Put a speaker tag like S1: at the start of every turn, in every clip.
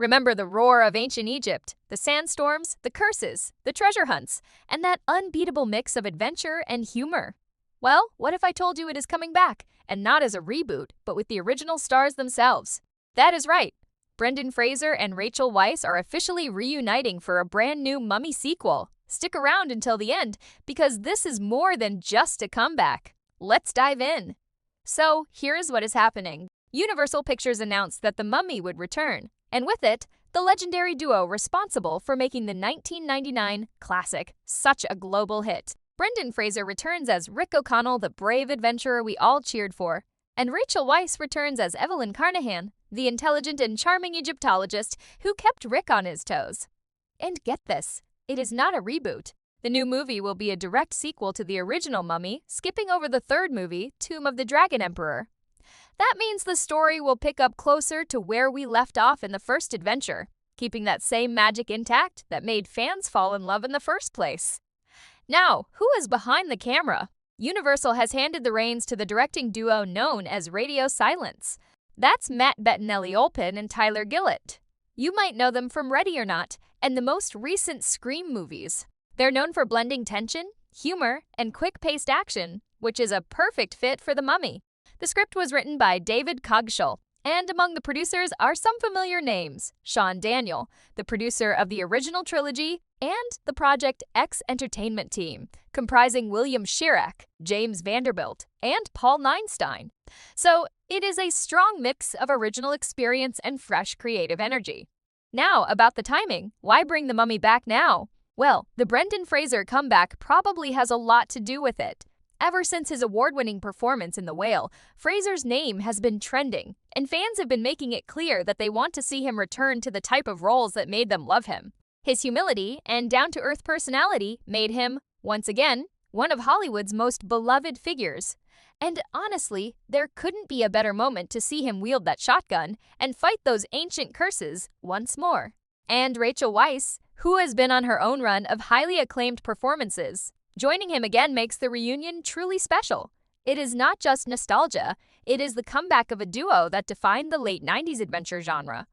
S1: Remember the roar of ancient Egypt, the sandstorms, the curses, the treasure hunts, and that unbeatable mix of adventure and humor? Well, what if I told you it is coming back, and not as a reboot, but with the original stars themselves? That is right. Brendan Fraser and Rachel Weisz are officially reuniting for a brand new Mummy sequel. Stick around until the end, because this is more than just a comeback. Let's dive in. So, here is what is happening. Universal Pictures announced that The Mummy would return, and with it, the legendary duo responsible for making the 1999 classic such a global hit. Brendan Fraser returns as Rick O'Connell, the brave adventurer we all cheered for, and Rachel Weisz returns as Evelyn Carnahan, the intelligent and charming Egyptologist who kept Rick on his toes. And get this, it is not a reboot. The new movie will be a direct sequel to the original Mummy, skipping over the third movie, Tomb of the Dragon Emperor. That means the story will pick up closer to where we left off in the first adventure, keeping that same magic intact that made fans fall in love in the first place. Now, who is behind the camera? Universal has handed the reins to the directing duo known as Radio Silence. That's Matt Bettinelli-Olpin and Tyler Gillett. You might know them from Ready or Not and the most recent Scream movies. They're known for blending tension, humor, and quick-paced action, which is a perfect fit for The Mummy. The script was written by David Cogshall, and among the producers are some familiar names: Sean Daniel, the producer of the original trilogy, and the Project X Entertainment team, comprising William Schirach, James Vanderbilt, and Paul Neinstein. So, it is a strong mix of original experience and fresh creative energy. Now, about the timing, why bring The Mummy back now? Well, the Brendan Fraser comeback probably has a lot to do with it. Ever since his award-winning performance in The Whale, Fraser's name has been trending, and fans have been making it clear that they want to see him return to the type of roles that made them love him. His humility and down-to-earth personality made him, once again, one of Hollywood's most beloved figures. And honestly, there couldn't be a better moment to see him wield that shotgun and fight those ancient curses once more. And Rachel Weisz, who has been on her own run of highly acclaimed performances, joining him again makes the reunion truly special. It is not just nostalgia, it is the comeback of a duo that defined the late 90s adventure genre.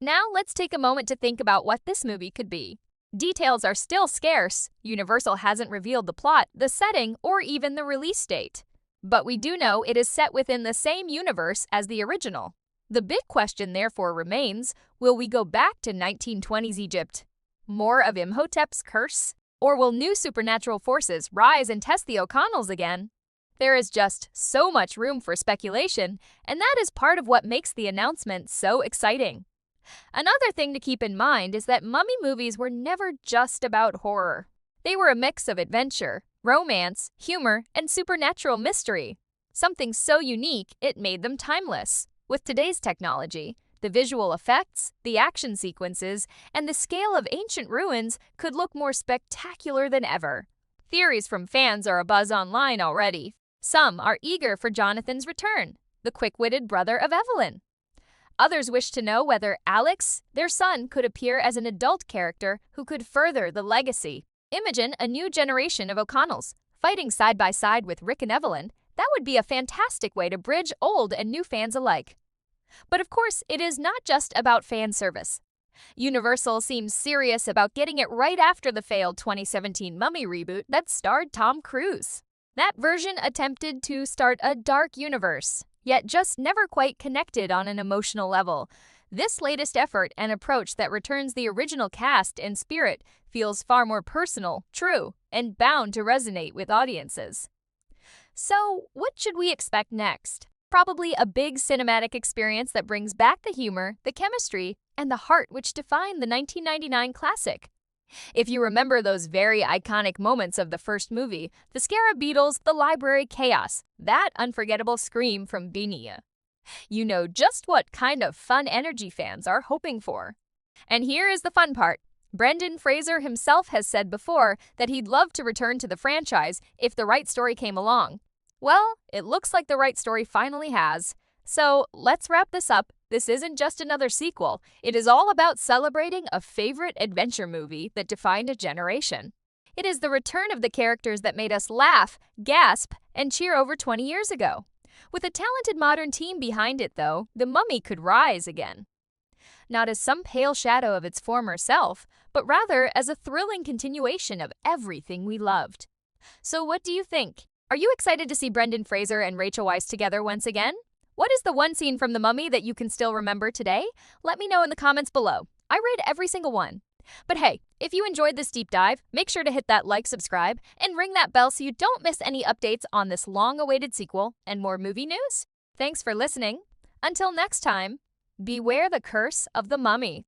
S1: Now let's take a moment to think about what this movie could be. Details are still scarce. Universal hasn't revealed the plot, the setting, or even the release date. But we do know it is set within the same universe as the original. The big question therefore remains, will we go back to 1920s Egypt? More of Imhotep's curse? Or will new supernatural forces rise and test the O'Connells again? There is just so much room for speculation, and that is part of what makes the announcement so exciting. Another thing to keep in mind is that Mummy movies were never just about horror. They were a mix of adventure, romance, humor, and supernatural mystery. Something so unique, it made them timeless. With today's technology, the visual effects, the action sequences, and the scale of ancient ruins could look more spectacular than ever. Theories from fans are abuzz online already. Some are eager for Jonathan's return, the quick-witted brother of Evelyn. Others wish to know whether Alex, their son, could appear as an adult character who could further the legacy. Imagine a new generation of O'Connells, fighting side by side with Rick and Evelyn. That would be a fantastic way to bridge old and new fans alike. But of course, it is not just about fan service. Universal seems serious about getting it right after the failed 2017 Mummy reboot that starred Tom Cruise. That version attempted to start a dark universe, yet just never quite connected on an emotional level. This latest effort and approach that returns the original cast and spirit feels far more personal, true, and bound to resonate with audiences. So, what should we expect next? Probably a big cinematic experience that brings back the humor, the chemistry, and the heart which defined the 1999 classic. If you remember those very iconic moments of the first movie, the scarab beetles, the library chaos, that unforgettable scream from Benia, you know just what kind of fun energy fans are hoping for. And here is the fun part. Brendan Fraser himself has said before that he'd love to return to the franchise if the right story came along. Well, it looks like the right story finally has. So let's wrap this up. This isn't just another sequel. It is all about celebrating a favorite adventure movie that defined a generation. It is the return of the characters that made us laugh, gasp, and cheer over 20 years ago. With a talented modern team behind it, though, The Mummy could rise again. not as some pale shadow of its former self, but rather as a thrilling continuation of everything we loved. So what do you think? Are you excited to see Brendan Fraser and Rachel Weisz together once again? What is the one scene from The Mummy that you can still remember today? Let me know in the comments below. I read every single one. But hey, if you enjoyed this deep dive, make sure to hit that like, subscribe, and ring that bell so you don't miss any updates on this long-awaited sequel and more movie news. Thanks for listening. Until next time, beware the curse of the mummy.